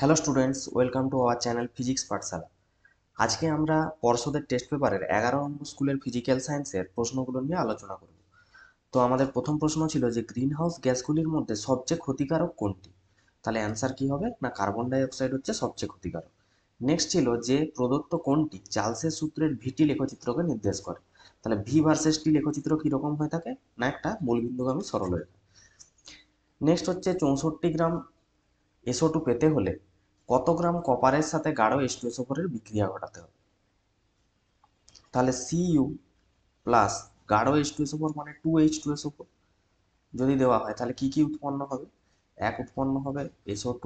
Hello students, welcome to our channel physics পাঠশালা। আজকে আমরা পর্ষদের টেস্ট পেপারের 11 নম্বর স্কুলের ফিজিক্যাল সায়েন্সের প্রশ্নগুলো নিয়ে আলোচনা করব। তো আমাদের প্রথম প্রশ্ন ছিল যে গ্রিন হাউস গ্যাসগুলির মধ্যে সবচেয়ে ক্ষতিকারক কোনটি। তাহলে অ্যান্সার কি হবে না, কার্বন ডাই অক্সাইড হচ্ছে সবচেয়ে ক্ষতিকারক। নেক্সট ছিল যে প্রদত্ত কোনটি চার্লসের সূত্রের ভিটি লেখচিত্রকে নির্দেশ করে। তাহলে ভি ভার্সেস টি লেখচিত্র কিরকম হয়ে থাকে না, একটা মূলবিন্দুগামী সরলরেখা। নেক্সট হচ্ছে 64 গ্রাম SO2 পেতে হলে কত গ্রাম কপারের সাথে গাঢ় H2SO4 বিক্রিয়া ঘটাতে হবে। তাহলে Cu প্লাস গাঢ় H2SO4 মানে 2H2SO4 যদি দেওয়া হয় তাহলে কি কি উৎপন্ন হবে। এক উৎপন্ন হবে SO2,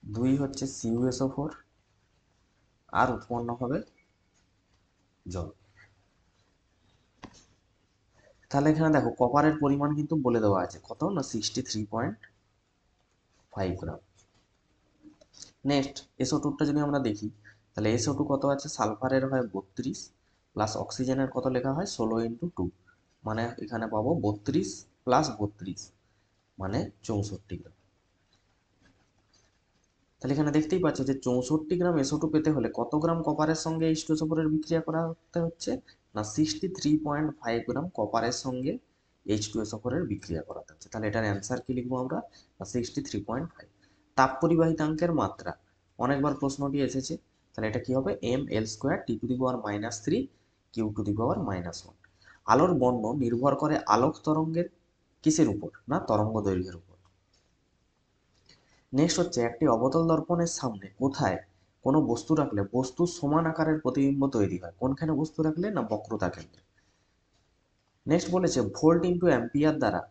দুই হচ্ছে CuSO4, আর উৎপন্ন হবে জল। তাহলে এখানে দেখো কপারের পরিমাণ কিন্তু বলে দেওয়া আছে কত না 63.5 গ্রাম। নেক্সট SO2টা যদি আমরা দেখি তাহলে SO2 কত আছে, সালফারের হয় 32 প্লাস অক্সিজেনের কত লেখা হয় 16 × 2, মানে এখানে পাবো 32 প্লাস 32 মানে 64 গ্রাম। তাহলে এখানে দেখতেই পাচ্ছ যে 64 গ্রাম SO2 পেতে হলে কত গ্রাম কপারের সঙ্গে H2SO4 বিক্রিয়া করাতে হচ্ছে না 63.5 গ্রাম কপারের সঙ্গে H2SO4 বিক্রিয়া করাতে হচ্ছে। তাহলে এটার অ্যান্সার কি লিখবো আমরা না 63.5। তাপ পরিবাহিতাঙ্কের মাত্রা, অনেকবার প্রশ্নটি এসেছে, তাহলে এটা কি হবে mL²T⁻³ Q⁻⁻1। আলোর বর্ণ নির্ভর করে আলোক তরঙ্গের কিসের উপর না তরঙ্গ দৈর্ঘ্যের উপর। নেক্সট হচ্ছে একটি অবতল দর্পণের সামনে কোথায় কোনো বস্তু রাখলে বস্তুর সমান আকারের প্রতিবিম্ব তৈরি হয়, কোনখানে বস্তু রাখলে না বক্রতা কেন্দ্রে। নেক্সট বলেছে ভোল্ট ইন্টু অ্যাম্পিয়ার দ্বারা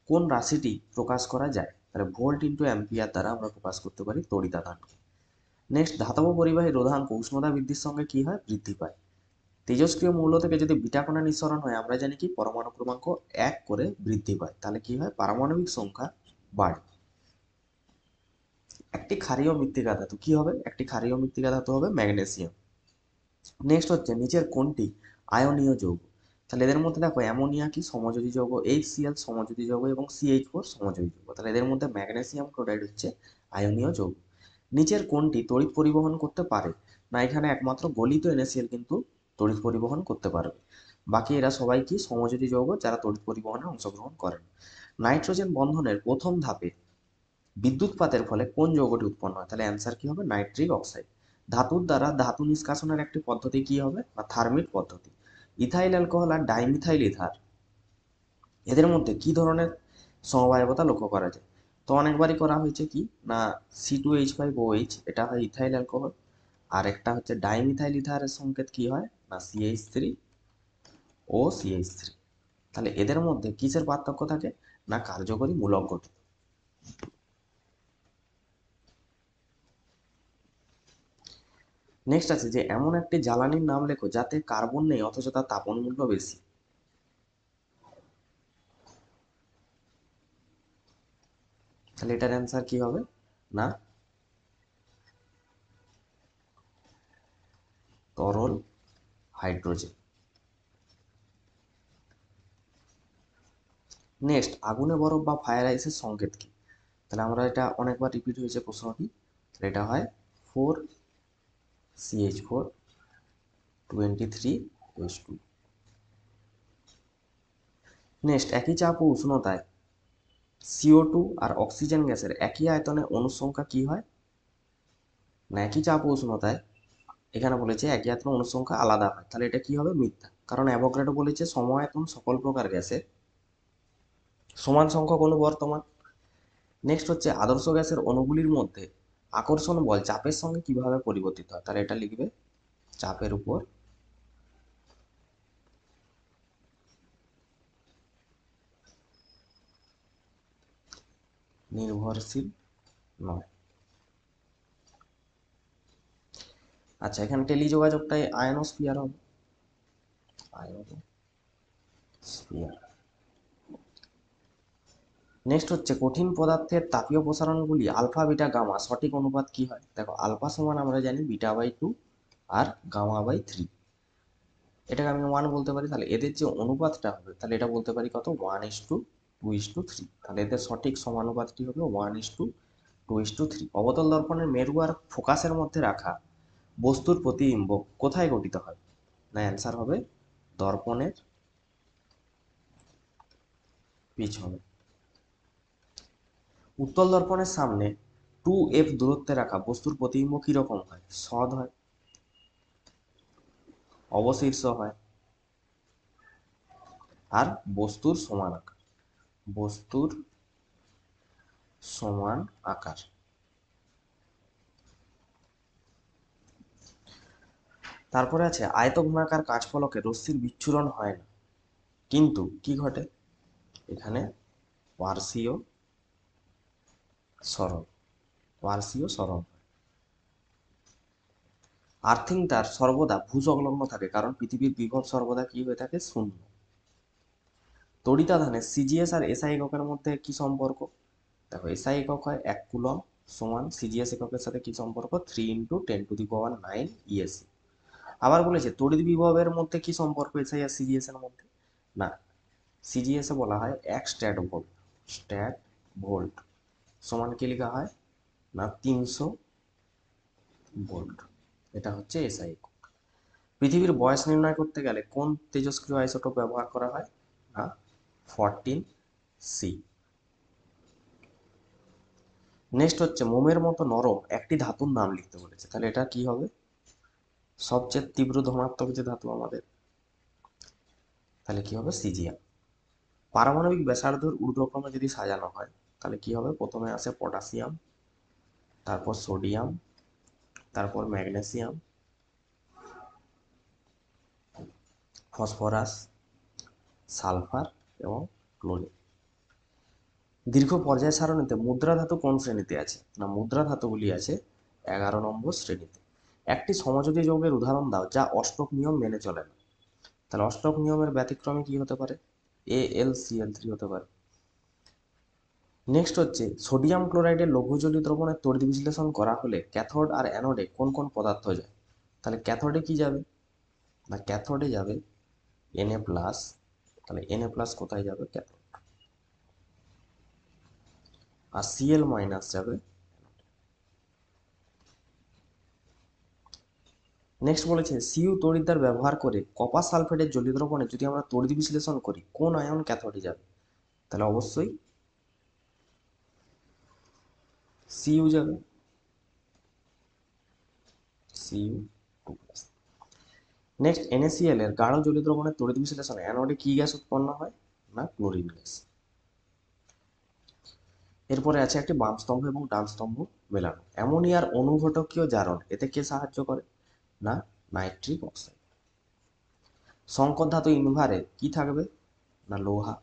কোন রাশিটি প্রকাশ করা যায়, তাহলে ভোল্ট ইন্টু অ্যাম্পিয়ার দ্বারা আমরা প্রকাশ করতে পারি তড়িতাদানকে। নেক্সট ধাতব পরিবাহী রোধাঙ্ক উষ্ণতা বৃদ্ধির সঙ্গে কি হয়, বৃদ্ধি পায়। তেজস্ক্রিয় মৌল থেকে যদি বিটা কণা নিঃসরণ হয় আমরা জানি কি পরমাণু ক্রমাঙ্ক 1 করে বৃদ্ধি পায়, তাহলে কি হয় পারমাণবিক সংখ্যা বাড়ে। একটি ক্ষারীয় মৃত্তিকা ধাতু কি হবে, একটি ক্ষারীয় মৃত্তিকা ধাতু হবে ম্যাগনেসিয়াম। নেক্সট হচ্ছে নিচের কোনটি আয়নীয় যৌগ। তাহলে এদের মধ্যে দেখো অ্যামোনিয়া কি সমযোজী যৌগ, HCl সমযোজী যৌগ এবং CH4 সমযোজী যৌগ। তাহলে এদের মধ্যে ম্যাগনেসিয়াম ক্লোরাইড হচ্ছে আয়নীয় যৌগ। নিচের কোনটি তড়িৎ পরিবহন করতে পারে না, এখানে একমাত্র গলিত NaCl কিন্তু তড়িৎ পরিবহন করতে পারবে, বাকি এরা সবাই কি সমযোজী যৌগ যারা তড়িৎ পরিবহনে অংশগ্রহণ করেন। নাইট্রোজেন বন্ধনের প্রথম ধাপে বিদ্যুৎপাতের ফলে কোন যৌগটি উৎপন্ন হয়, তাহলে অ্যান্সার কি হবে নাইট্রিক অক্সাইড। ধাতুর দ্বারা ধাতু নিষ্কাশনের একটি পদ্ধতি কি হবে না থার্মিক পদ্ধতি। ইথাইল অ্যালকোহল আর ডাইমিথাইল ইথার এদের মধ্যে কি ধরনের সমবায়বতা লক্ষ্য করা যায়। তো অনেকবারই করা হয়েছে কি না C2H5OH, এটা হয় ইথাইল অ্যালকোহল, আর একটা হচ্ছে ডাইমিথাইল ইথারের সংকেত কি হয় না CH3OCH3। তাহলে এদের মধ্যে কিসের পার্থক্য থাকে না কার্যকরী মূলক গঠন। নেক্সট আছে যে এমন একটি জ্বালানির নাম লেখো যাতে কার্বন নেই অথচ তার তাপন মূল্য বেশি। তাহলে এটার অ্যান্সার কি হবে না তরল হাইড্রোজেন। নেক্সট আগুনে বরফ বা ফায়ার আইসের সংকেত কি। তাহলে আমরা এটা অনেকবার রিপিট হয়েছে প্রশ্নটি, এটা হয় 4CH4 23H2। নেক্সট একই চাপ ও উষ্ণতায় CO2 আর অক্সিজেন গ্যাসের একই আয়তনে অণুর সংখ্যা কি হয় না একই চাপ ও উষ্ণতায় এখানে বলেছে একই আয়তনে অণুর সংখ্যা আলাদা হয়, তাহলে এটা কি হবে মিথ্যা, কারণ অ্যাভোগাড্রো বলেছে সমায়তন সকল প্রকার গ্যাসের সমান সংখ্যক অণু বর্তমান। নেক্সট হচ্ছে আদর্শ গ্যাসের অণুগুলির মধ্যে আকর্ষণ বল চাপের সঙ্গে কিভাবে পরিবর্তিত হয়, তাহলে এটা লিখবে চাপের উপর নির্ভরশীল নয়। আচ্ছা এখানে টেলিযোগাযোগটাই আয়নোস্ফিয়ার হবে, আয়নোস্ফিয়ার। নেক্সট হচ্ছে কঠিন পদার্থের তাপীয় প্রসারণগুলি আলফা বিটা গামা সঠিক অনুপাত কি হয়। দেখো আলফা সমান আমরা জানি β/2 আর γ/3, এটাকে আমি 1 বলতে পারি। তাহলে এদের যে অনুপাতটা হবে তাহলে এটা বলতে পারি কত 1:2:3। তাহলে এদের সঠিক সমানুপাতটি হবে 1:2:3। 2:3। অবতল দর্পণের মেরু আর ফোকাসের মধ্যে রাখা বস্তুর প্রতিবিম্ব কোথায় গঠিত হয়? না, অ্যান্সার হবে দর্পণের পিছনে। উত্তল দর্পণের সামনে 2f দূরত্বে রাখা বস্তুর প্রতিবিম্ব কিরকম হয়? সৎ হয়, অবশীর্ষ হয়, আর বস্তুর সমান আকার। বস্তুর সমান আকার। তারপরে আছে আয়তঘনাকার কাঁচফলকে রশ্মির বিচ্ছুরণ হয় না, কিন্তু কি ঘটে? এখানে পার্শ্বীয় সরণ। পার্শ্বীয় সরণ। আর্থিং তার সর্বদা ভূসংলগ্ন থাকে, কারণ পৃথিবীর বিভব সর্বদা কি হয়ে থাকে? শূন্য। তড়িতাধানে সিজিএস আর এসআই এককের মধ্যে কি সম্পর্ক? দেখো, এসআই একক হয় 1 কুলম্ব, সমান সিজিএস এককের সাথে কি সম্পর্ক? 3 × 10⁹ ইএসি। আবার বলেছে তড়িৎ বিভবের মধ্যে কি সম্পর্ক এসআই আর সিজিএস এর মধ্যে? না, সিজিএস এ বলা হয় 1 স্ট্যাট ভোল্ট। স্ট্যাট ভোল্ট সমান কি লেখা হয়? না, 300 ভোল্ট। এটা হচ্ছে এসআই একক। পৃথিবীর বয়স নির্ণয় করতে গেলে কোন তেজস্ক্রিয় আইসোটোপ ব্যবহার করা হয়? না, 14C। নেক্সট হচ্ছে মোমের মতো নরম একটি ধাতুর নাম লিখতে বলেছে, তাহলে এটা কি হবে? সবচেয়ে তীব্র ধনাত্মক যে ধাতু আমাদের, তাহলে কি হবে? সিজিএম। পারমাণবিক ব্যাসার্ধের ঊর্ধ্বক্রমে যদি সাজানো হয় তাহলে কি হবে? প্রথমে আসে পটাশিয়াম, তারপর সোডিয়াম, তারপর ম্যাগনেসিয়াম, ফসফরাস, সালফার এবং ক্লোরিন। দীর্ঘ পর্যায় সারণীতে মুদ্রা ধাতু কোন শ্রেণীতে আছে? না, মুদ্রা ধাতুগুলি আছে 11 নম্বর শ্রেণীতে। একটি সমযোজী যৌগের উদাহরণ দাও যা অষ্টক নিয়ম মেনে চলে না। তাহলে অষ্টক নিয়মের ব্যতিক্রমে কি হতে পারে? AlCl3 হতে পারে। নেক্সট হচ্ছে সোডিয়াম ক্লোরাইডের লঘুজলীয় দ্রবণের তড়িৎ বিশ্লেষণ করা হলে ক্যাথোড আর অ্যানোডে কোন কোন পদার্থ যায়? তাহলে ক্যাথোডে কি যাবে? না, ক্যাথোডে যাবে Na+। তাহলে Na+ কোথায় যাবে? ক্যাথোড। আর Cl- যাবে। নেক্সট বলেছে সিইউ তড়িৎদ্বার ব্যবহার করে কপার সালফেটের জলীয় দ্রবণে যদি আমরা তড়িৎ বিশ্লেষণ করি কোন আয়ন ক্যাথোডে যাবে? তাহলে অবশ্যই সিইউ যাবে। Cu2+। নেক্সট NaCl এর গাঢ় জলীয় দ্রবণের তড়িৎ বিশ্লেষণে অ্যানোডে কি গ্যাস উৎপন্ন হয়? না, ক্লোরিন গ্যাস। এরপরে আছে একটি বাম স্তম্ভ এবং ডান স্তম্ভ মেলানো। অ্যামোনিয়ার অনুঘটকীয় জারণ এতে কে সাহায্য করে? না, নাইট্রিক অক্সাইড। সংকর ধাতু ইনভারে কি থাকবে? না, লোহা।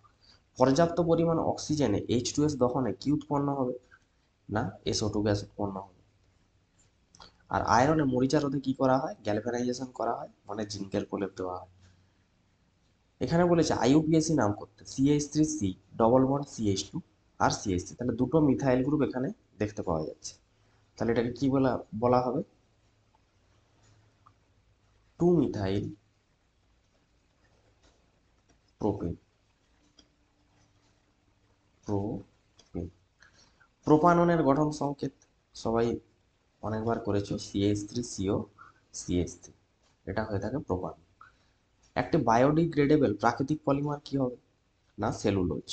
পর্যাপ্ত পরিমাণ অক্সিজেনে H2S দহনে কি উৎপন্ন হবে? না, SO2 গ্যাস উৎপন্ন হবে। আর আয়রনে মরিচা রোধে কি করা হয়? গ্যালভানাইজেশন করা হয়, মানে জিঙ্কের প্রলেপ দেওয়া হয়। এখানে বলেছে আইইউপিএসি নাম করতে CH3C ডবল বন্ড CH2 আর CH3, তাহলে দুটো মিথাইল গ্রুপ এখানে দেখতে পাওয়া যাচ্ছে। তাহলে এটাকে কি বলা হবে? 2 মিথাইল প্রোপেন। প্রোপেন। প্রোপাননের গঠন সংকেত সবাই অনেকবার করেছো, CH3CO CH3, এটা হয়ে থাকে প্রোপান। একটি বায়োডিগ্রেডেবল প্রাকৃতিক পলিমার কি হবে? না, সেলুলোজ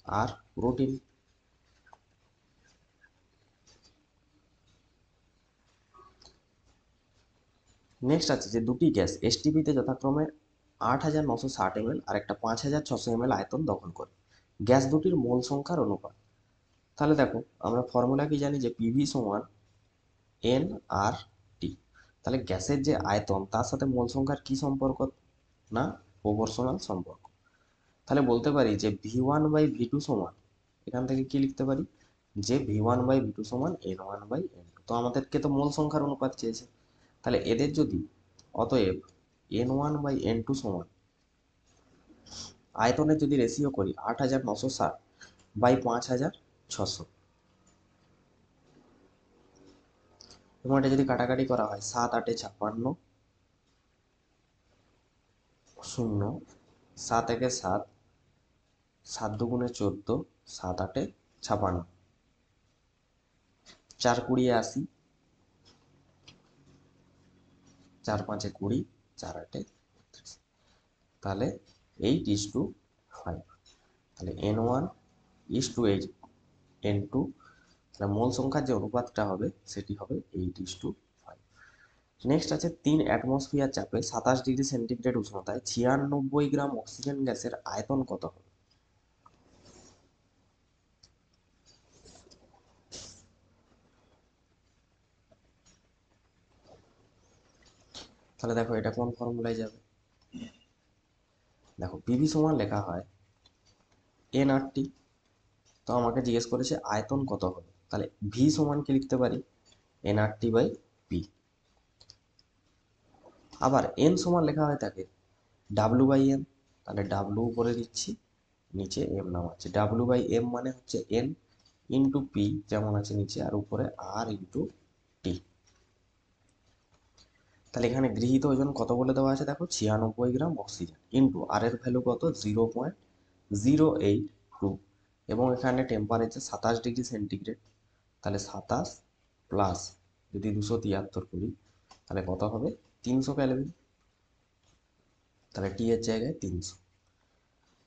আর প্রোটিন। নেক্সট আছে যে দুটি গ্যাস এসটিপিতে যথাক্রমে 8,960 ml আর একটা 5,600 ml আয়তন দখল করে, গ্যাস দুটির মোল সংখ্যার অনুপাত। তাহলে দেখো, আমরা ফর্মুলা কি জানি যে পিভি সমান NRT। তাহলে গ্যাসের যে আয়তন তার সাথে মোল সংখ্যার কি সম্পর্ক? না, প্রপোর্শনাল সম্পর্ক। তাহলে বলতে পারি যে V1/V2 সমান, এখান থেকে কি লিখতে পারি? যে V1/V2 সমান N1/N2। তো আমাদেরকে তো মোল সংখ্যার অনুপাত চেয়েছে, তাহলে এদের যদি, অতএব N1/N2 সমান আয়তনের যদি রেশিও করি 8,960/5,600, এবং এটা যদি কাটাকাটি করা হয় 7 × 8 = 56, 0, 7 × 1 = 7, 7 × 2 = 14, 7 × 8 = 56, 4 20 80, 4 5 20, 4 8 32। তাহলে 8:5, তাহলে N1:8, N2, তাহলে মোল সংখ্যার যে অনুপাতটা হবে সেটি হবে 8:5। নেক্সট আছে 3 অ্যাটমসফিয়ার চাপে 27 ডিগ্রি সেন্টিগ্রেড উষ্ণতায় 96 গ্রাম অক্সিজেন গ্যাসের আয়তন কত হবে? তাহলে দেখো এটা কোন ফর্মুলায় যাবে? দেখো পিভি সমান লেখা হয় এনআরটি, তো আমাকে জিজ্ঞেস করেছে আয়তন কত হবে, তাহলে ভি সমান কি লিখতে পারি? nRT/P। আবার এন সমান লেখা হয় তাকে W/M, তাহলে ডাব্লু উপরে দিচ্ছি, নিচে এম নামাচ্ছি। W/M মানে হচ্ছে এন ইন্টু পি যেমন আছে নিচে, আর উপরে আর ইন্টু টি। তাহলে এখানে গৃহীত ওজন কত বলে দেওয়া আছে দেখো, 96 গ্রাম অক্সিজেন, ইন্টু আর এর ভ্যালু কত, 0.082, এবং এখানে টেম্পারেচার 27 ডিগ্রি সেন্টিগ্রেড, তাহলে 27 প্লাস যদি 273 করি তাহলে কত হবে, 300 ক্যালোরি। তাহলে টি এর জায়গায় 300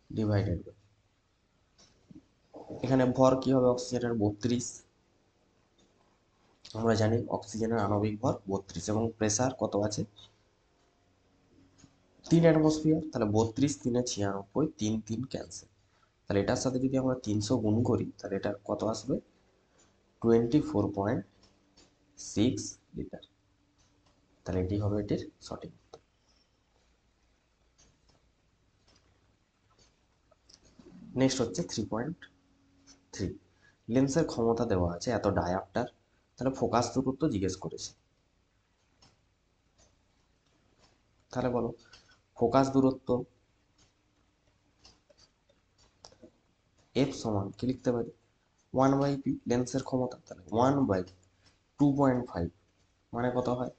ডিভাইডেড বাই, এখানে ভর কি হবে অক্সিজেনের 32, আমরা জানি অক্সিজেনের আণবিক ভর 32, এবং প্রেসার কত আছে 3 অ্যাটমসফিয়ার, তাহলে 32 3 96, 3 3 ক্যান্সেল। তাহলে এটার সাথে যদি আমরা 300 গুণ করি তাহলে এটা কত আসবে, 24.6 লিটার। তাহলে এটি হবে এটির সঠিক উত্তর। নেক্সট হচ্ছে 3.3, লেন্সের ক্ষমতা দেওয়া আছে এত ডায়াপ্টার, তাহলে ফোকাস দূরত্ব জিজ্ঞেস করেছে। তাহলে বলো ফোকাস দূরত্ব এফ সমান কি লিখতে পারি, 1/p, লেন্সের ক্ষমতা, তাহলে 1/2.5 মানে কত হয়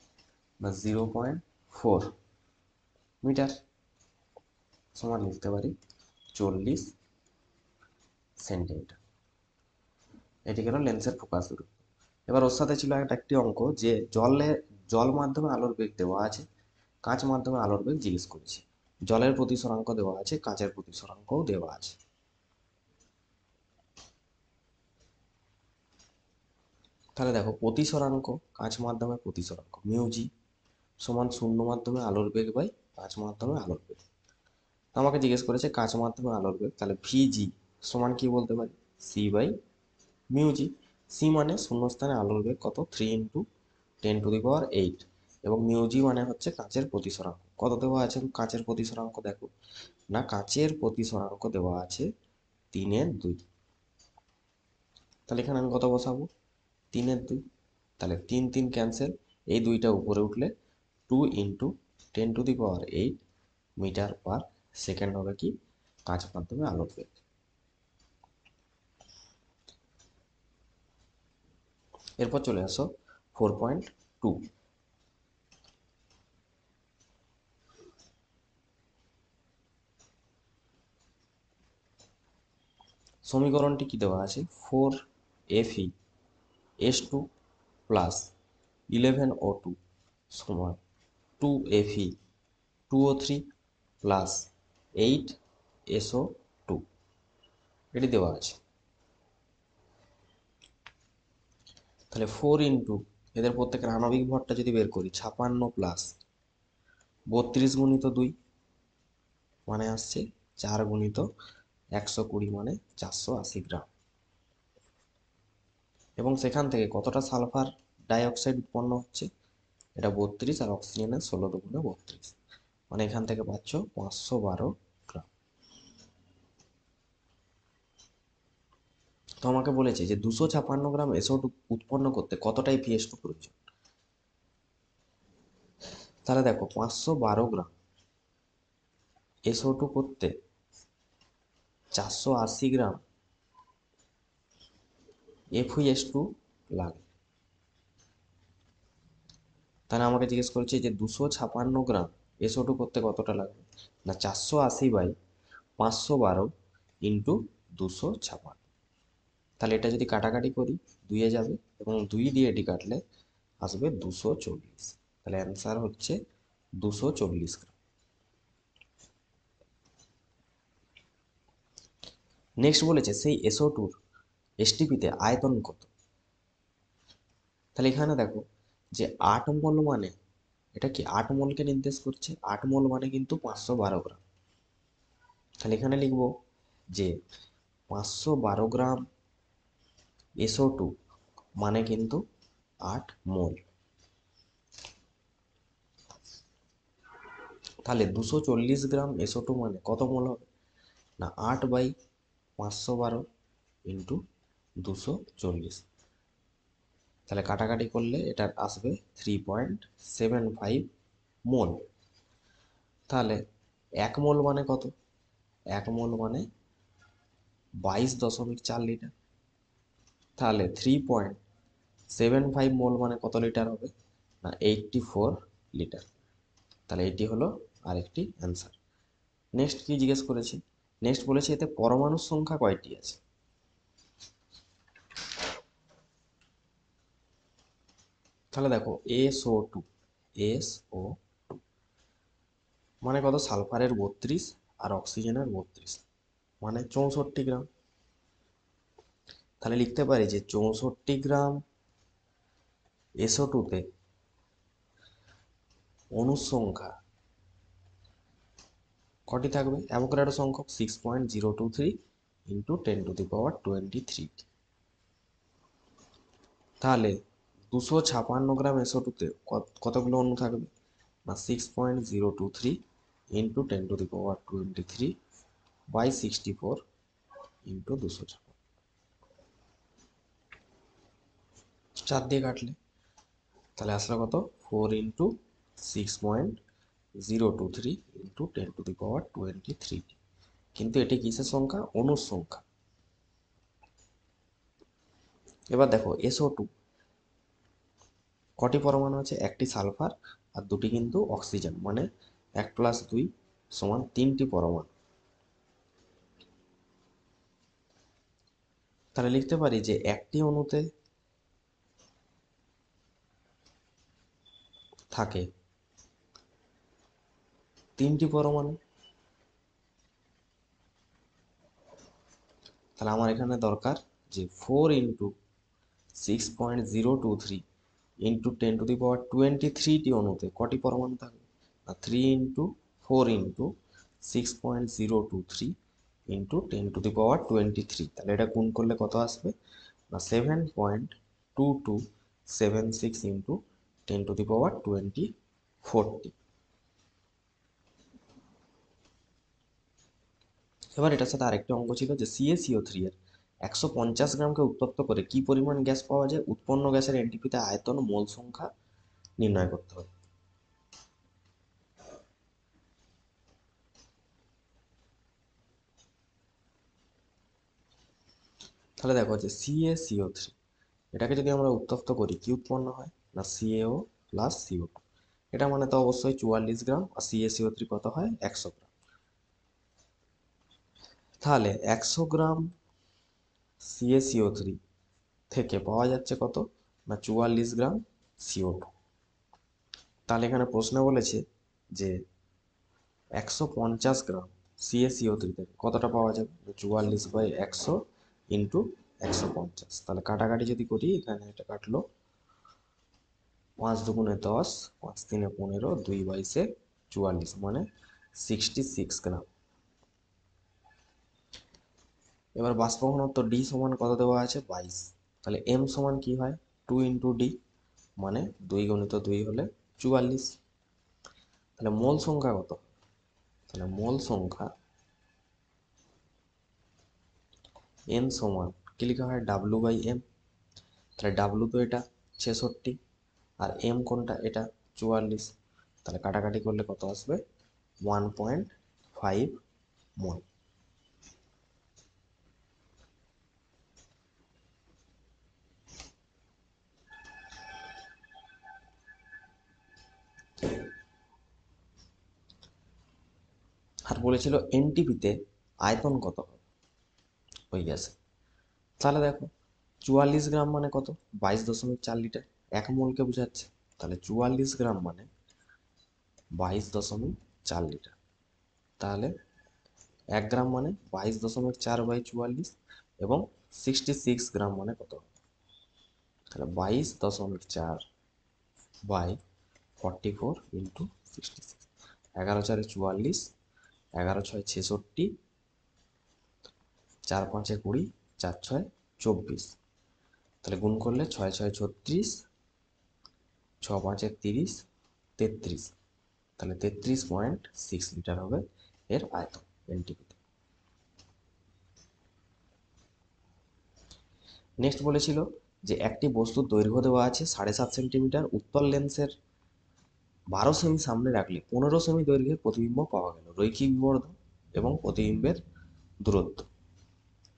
না, 0.4 মিটার, সমান লিখতে পারি 40 সেন্টিমিটার। এটি গেল লেন্সের ফোকাস দূরত্ব। এবার ওর সাথে ছিল একটা একটি অঙ্ক, যে জল মাধ্যমে আলোর বেগ দেওয়া আছে, কাঁচ মাধ্যমে আলোর বেগ জিজ্ঞেস করেছে। জলের প্রতিসরাঙ্ক দেওয়া আছে, কাঁচের প্রতিসরাঙ্কও দেওয়া আছে। তাহলে দেখো প্রতিসরাঙ্ক, কাঁচ মাধ্যমে প্রতিসরাঙ্ক মিউজি সমান শূন্য মাধ্যমে আলোর বেগ বাই কাঁচ মাধ্যমে আলোর বেগ। আমাকে জিজ্ঞেস করেছে কাঁচ মাধ্যমে আলোর বেগ, তাহলে ভিজি সমান কি বলতে পারি, C/μg। সি মানে শূন্যস্থানে আলোর বেগ কত, 3 × 10⁸, এবং মিউজি মানে হচ্ছে কাঁচের প্রতিসরাঙ্ক। কত দেওয়া আছে কাঁচের প্রতিসরাঙ্ক দেখো, না কাঁচের প্রতিসরাঙ্ক দেওয়া আছে 3/2। তাহলে এখানে আমি কত বসাবো, 3/2, তাহলে 3 3 ক্যান্সেল, এই দুইটা উপরে উঠলে 2 × 10⁸ মিটার পার সেকেন্ড হবে কি কাঁচ মাধ্যমে আলোর বেগ। এরপর চলে আসো 4.2, সমীকরণটি কি দেওয়া আছে, 4Fe(S2) প্লাস 11O2 সমান 2Fe(2O3) প্লাস 8SO2, এটি দেওয়া আছে। তাহলে 4 ইন্টু এদের প্রত্যেকের আণবিক ভরটা যদি বের করি, 56 প্লাস 32 গুণিত 2 মানে আসছে 4 গুণিত 120 মানে 480 গ্রাম, এবং সেখান থেকে কতটা সালফার ডাইঅক্সাইড উৎপন্ন হচ্ছে, এটা 32, আর অক্সিজেনের 16 দুগুণে 32, মানে এখান থেকে পাচ্ছ 512 গ্রাম। তো আমাকে বলেছে যে 256 গ্রাম SO2 উৎপন্ন করতে কতটাই VS2 প্রয়োজন। তাহলে দেখো 512 গ্রাম SO2 করতে 480 গ্রাম FeS2 লাগে। তাহলে আমাকে জিজ্ঞেস করেছে যে 256 গ্রাম SO2 করতে কতটা লাগবে, না 480/512 ইন্টু 256, তাহলে এটা যদি কাটাকাটি করি 2 এ যাবে এবং 2 দিয়ে এটি কাটলে আসবে 240। তাহলে অ্যান্সার হচ্ছে 240 গ্রাম। নেক্সট বলেছে সেই SO2 এসটিপিতে আয়তন কত। তাহলে এখানে দেখো যে 8 মোল মানে এটা কি 8 মোলকে নির্দেশ করছে, 8 মোল মানে কিন্তু 512 গ্রাম। তাহলে এখানে লিখবো যে 512 গ্রাম SO2 মানে কিন্তু 8 মোল। তাহলে 240 গ্রাম SO2 মানে কত মোল হবে না 8/512 ইন্টু 240। তাহলে কাটাকাটি করলে এটা আসবে 3.75 মোল। তাহলে 1 মোল মানে কত, 1 মোল মানে 22.4 লিটার। তাহলে 3.75 মোল মানে কত লিটার হবে না 84 লিটার। তাহলে এটি হলো আরেকটি অ্যান্সার। নেক্সট কি জিজ্ঞেস করেছে, নেক্সট বলেছে এতে পরমাণুর সংখ্যা কয়টি আছে। তাহলে দেখো SO2 SO2 মানে কত, সালফারের 32 আর অক্সিজেনের 32 মানে 64 গ্রাম। তাহলে লিখতে পারি যে 64 গ্রাম SO2 তে অণুর সংখ্যা কটি থাকবে, অ্যাভোগাড্রো সংখ্যক 6.023 ইন্টু 10⁻23। তাহলে 256 গ্রাম SO2 তে কতগুলো অণু থাকবে না 6.023 ইন্টু 10⁻23 বাই 64 ইন্টু 256, 4 দিয়ে কাটলে তাহলে আসলে কত 4 ইন্টু 6.023 ইন্টু 10⁻23। কিন্তু এটি কিসের সংখ্যা, অণুর সংখ্যা। এবার দেখো SO2 কটি পরমাণু আছে, একটি সালফার আর দুটি কিন্তু অক্সিজেন, মানে 1+2 সমান 3টি পরমাণু। তাহলে লিখতে পারি যে একটি অণুতে থাকে 3টি পরমাণু। তাহলে আমার এখানে দরকার যে 4 ইন্টু 6.023 ইন্টু 10⁻23টি অণুতে কটি পরমাণু থাকবে না 3 ইন্টু 4 ইন্টু 6.023 ইন্টু 10⁻23। তাহলে এটা গুণ করলে কত আসবে না 7.2276 ইন্টু 10⁻24। এবার এটার সাথে আরেকটি অঙ্ক ছিল যে CaCO3 এর 150 গ্রামকে উত্তপ্ত করে কি পরিমাণ গ্যাস পাওয়া যায়, উৎপন্ন গ্যাসের এনটিপিতে আয়তন মোল সংখ্যা নির্ণয় করতে হবে। তাহলে দেখো যে CaCO3 এটাকে যদি আমরা উত্তপ্ত করি কি উৎপন্ন হয় না CaO প্লাস CO2। এটা মানে তো অবশ্যই 44 গ্রাম, আর CaCO3 কত হয় 100 গ্রাম। তাহলে 100 গ্রাম CaCO3 থেকে পাওয়া যাচ্ছে কত না 44 গ্রাম CO2। তাহলে এখানে প্রশ্ন বলেছে যে 150 গ্রাম CaCO3 থেকে কতটা পাওয়া যাবে, 44/100 ইন্টু 150। তাহলে কাটাকাটি যদি করি এখানে এটা কাটলো 5 দুগুণে 10, 5 তিনে 15, 2/22 44 মানে 66 গ্রাম। এবার বাষ্প ঘনত্ব D সমান কত দেওয়া আছে 22। তাহলে M সমান কি হয় 2 ইন্টু D মানে 2 গুণিত 2 হলে 44। তাহলে মোল সংখ্যা কত, তাহলে মোল সংখ্যা N সমান কি লেখা হয় W/M। তাহলে W তো এটা 66 আর M কোনটা এটা 44। তাহলে কাটাকাটি করলে কত আসবে 1.5 মোল। আর বলেছিল এনটিপিতে আয়তন কত হবে ওই গ্যাসে। তাহলে দেখো 44 গ্রাম মানে কত, 22.4 লিটার, 1 মোলকে বোঝাচ্ছে। তাহলে 44 গ্রাম মানে 22.4 লিটার। তাহলে 1 গ্রাম মানে 22.4/44, এবং 66 গ্রাম মানে কত, তাহলে 22.4/44 × 66, 11×4 = 44, 11×6 = 66, 4×5 = 20, 4×6 = 24। তাহলে গুণ করলে 6×6 = 36, 6×5 = 30, 33। তাহলে 33.6 লিটার হবে এর আয়তন এনটিপিতে। নেক্সট বলেছিল যে একটি বস্তুর দৈর্ঘ্য দেওয়া আছে 7.5 সেন্টিমিটার, উত্তল লেন্সের 12 সেমি সামনে রাখলে 15 সেমি দৈর্ঘ্যের প্রতিবিম্ব পাওয়া গেল, রৈখিক বিবর্ধন এবং প্রতিবিম্বের দূরত্ব।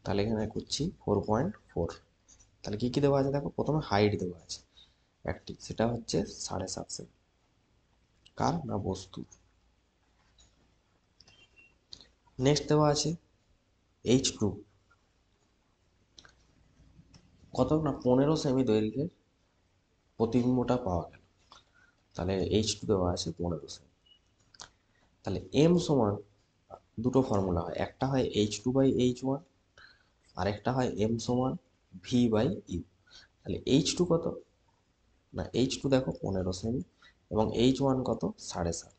তাহলে এখানে করছি 4.4। তাহলে কি কি দেওয়া আছে দেখো, প্রথমে হাইট দেওয়া আছে একটি, সেটা হচ্ছে 7.5 সেমি, কার না বস্তু। নেক্সট দেওয়া আছে H2 কত না 15 সেমি দৈর্ঘ্যের প্রতিবিম্বটা পাওয়া গেল। তাহলে H2 দেওয়া আছে 15 সেমি। তাহলে M সমান, দুটো ফর্মুলা হয়, একটা হয় H2/H1, আরেকটা হয় M সমান V/U। তাহলে H2 কত না, H2 দেখো 15 সেমি, এবং H1 কত 7.5।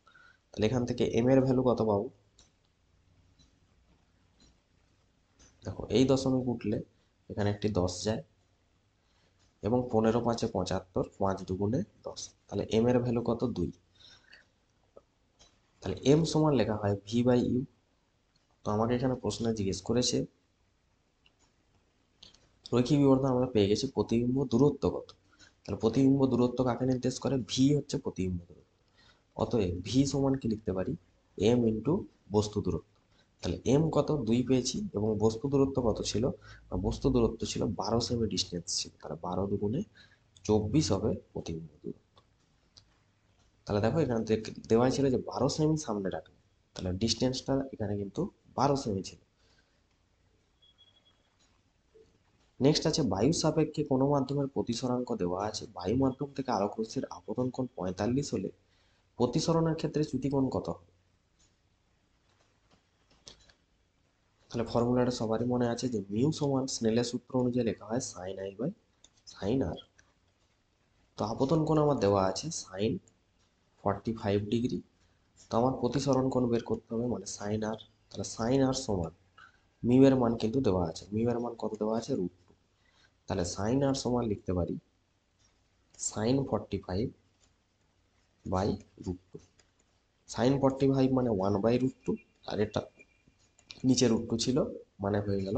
তাহলে এখান থেকে M এর ভ্যালু কত পাবো, দেখো এই দশমিক উঠলে এখানে একটি 10 যায়, এবং 15×5 = 75, 5×2 = 10। তাহলে M এর ভ্যালু কত, 2। তাহলে M সমান লেখা হয় V/U। তো আমাকে এখানে প্রশ্নে জিজ্ঞেস করেছে রৈখিক বিবর্ধন আমরা পেয়ে গেছি, প্রতিবিম্ব দূরত্ব কত। তাহলে প্রতিবিম্ব দূরত্ব কাকে নির্দেশ করে, ভি হচ্ছে প্রতিবিম্ব দূরত্ব। অতএব ভি সমান কি লিখতে পারি, এম ইন্টু বস্তু দূরত্ব। তাহলে এম কত, 2 পেয়েছি, এবং বস্তু দূরত্ব কত ছিল, বস্তু দূরত্ব ছিল 12 সেমি ডিস্টেন্স ছিল। তাহলে 12×2 = 24 হবে প্রতিবিম্ব দূরত্ব। তাহলে দেখো এখানে দেওয়া ছিল যে 12 সেমি সামনে রাখবে, তাহলে ডিস্টেন্সটা এখানে কিন্তু 12 সেমি ছিল। নেক্সট আছে বায়ুর সাপেক্ষে কোনো মাধ্যমের প্রতিসরাঙ্ক দেওয়া আছে, বায়ু মাধ্যম থেকে আলোক রশ্মির আপতন কোণ 45 হলে প্রতিসরণের ক্ষেত্রে চ্যুতি কোণ কত হবে। তাহলে ফর্মুলাটা সবারই মনে আছে যে মিউ সমান স্নেলের সূত্র অনুযায়ী লেখা হয় sin I/sin R। তো আপতন কোণ আমার দেওয়া আছে sin 45 ডিগ্রি। তো আমার প্রতিসরণ কোণ বের করতে হবে, মানে sin R। তাহলে sin R সমান মিউ এর মান কিন্তু দেওয়া আছে, মিউ এর মান কত দেওয়া আছে, √2। তাহলে sin R সমান লিখতে পারি sin 45/√2। sin 45 মানে 1/√2, আর এটা নিচে √2 ছিল, মানে হয়ে গেল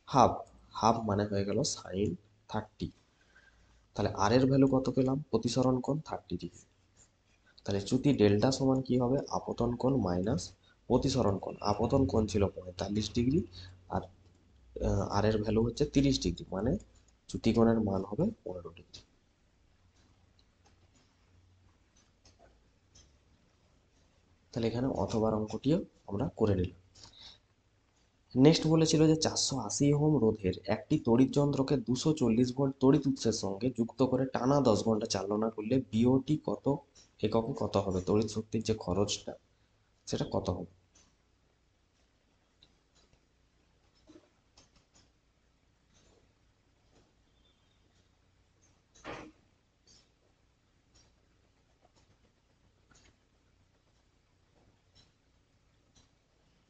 হাফ, হাফ মানে হয়ে গেল sin 30। তাহলে আর এর ভ্যালু কত পেলাম, প্রতিসরণ কোণ 30 ডিগ্রি। তাহলে চ্যুতি ডেল্টা সমান কি হবে, আপতন কোণ মাইনাস প্রতিসরণ কোণ। আপতন কোণ ছিল 45 ডিগ্রি, আর আর এর ভ্যালু হচ্ছে 30 ডিগ্রি, মানে চ্যুতি কোণের মান হবে 15 ডিগ্রি। তাহলে এখানে অথবার অঙ্কটিও আমরা করে নিলাম। নেক্সট বলেছিল যে 480 ওহম রোধের একটি তড়িৎ যন্ত্রকে 240 ভোল্ট তড়িৎ উৎসের সঙ্গে যুক্ত করে টানা 10 ঘন্টা চালনা করলে বিওটি কত এককে কত হবে, তড়িৎ শক্তির যে খরচটা সেটা কত হবে।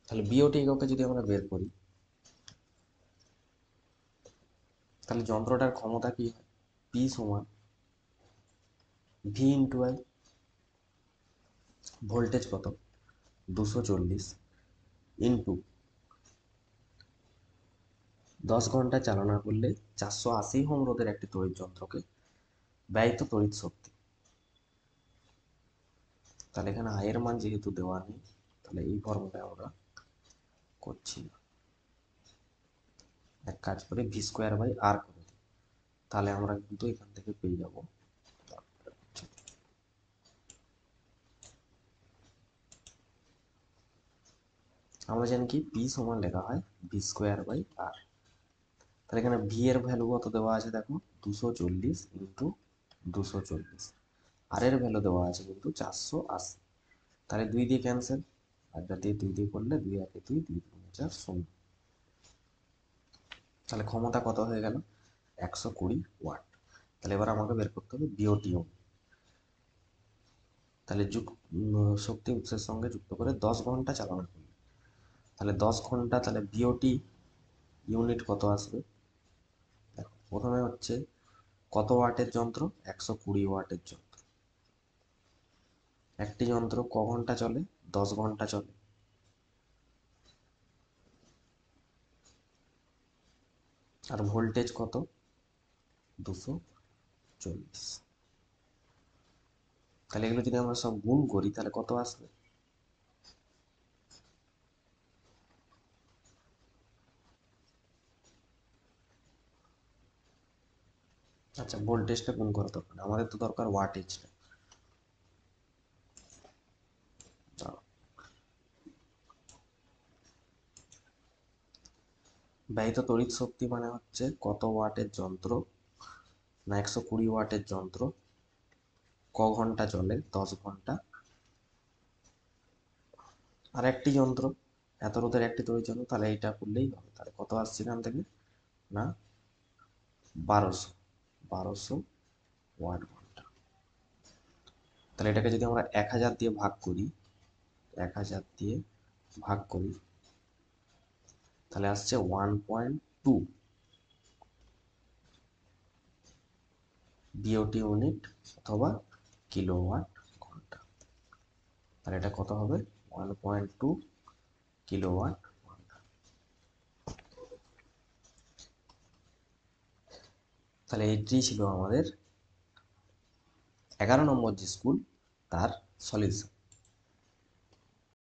তাহলে বিওটি এককে যদি আমরা বের করি, তাহলে যন্ত্রটার ক্ষমতা কি হয়, পি সমান ভি ইন্টু আই, ভোল্টেজ কত 240, ইন্টু 10 ঘন্টা চালনা করলে 480 ওহম রোধের একটি তড়িৎ যন্ত্রকে ব্যয়িত তড়িৎ শক্তি। তাহলে এখানে আয়ের মান যেহেতু দেওয়া নেই, তাহলে এই ফর্মুলায় আমরা করছি না, এক কাজ করে v² করে দিই। তাহলে আমরা কিন্তু এখান থেকে পেয়ে যাব, আমরা জানি কি পি সমান লেখা হয় v²/r। তাহলে এখানে ভি এর ভ্যালু কত দেওয়া আছে দেখো, 240 × 240, আর এর ভ্যালু দেওয়া আছে কিন্তু 480। তাহলে 2 দিয়ে ক্যান্সেল, আর দিয়ে 2 দিয়ে করলে 2 1 2, 2 2 4 0। তাহলে ক্ষমতা কত হয়ে গেল, 120 ওয়াট। তাহলে এবার আমাকে বের করতে হবে বিওটিও। তাহলে শক্তি উৎসের সঙ্গে যুক্ত করে 10 ঘন্টা চালানো করবে, তাহলে 10 ঘন্টা, তাহলে বিওটি ইউনিট কত আসবে দেখো। প্রথমে হচ্ছে কত ওয়াটের যন্ত্র, 120 ওয়াটের যন্ত্র। একটি যন্ত্র ক ঘন্টা চলে, 10 ঘন্টা চলে। আর ভোল্টেজ কত, 240। তাহলে এগুলো যদি আমরা সব গুণ করি তাহলে কত আসবে, আচ্ছা ভোল্টেজটা গুণ করা দরকার না, আমাদের তো দরকার ওয়াটেজটা। ব্যয়িত তড়িৎ শক্তি মানে হচ্ছে কত ওয়াটের যন্ত্র, না 120 ওয়াটের যন্ত্র ক ঘন্টা চলে, 10 ঘন্টা। আর একটি যন্ত্র, এত রোধের একটি তড়িৎ যন্ত্র, তাহলে এইটা করলেই হবে। তাহলে কত আসছে এখান থেকে, না 1200 ওয়াট ঘন্টা। তাহলে এটাকে যদি আমরা 1000 দিয়ে ভাগ করি, 1000 দিয়ে ভাগ করি, তাহলে আসছে 1.2 বিওটি ইউনিট অথবা কিলোওয়াট ঘন্টা। তাহলে এটা কত হবে, 1.2 কিলোওয়াট ঘন্টা। তাহলে এটি ছিল আমাদের 11 নম্বর যে স্কুল তার সলিউশন।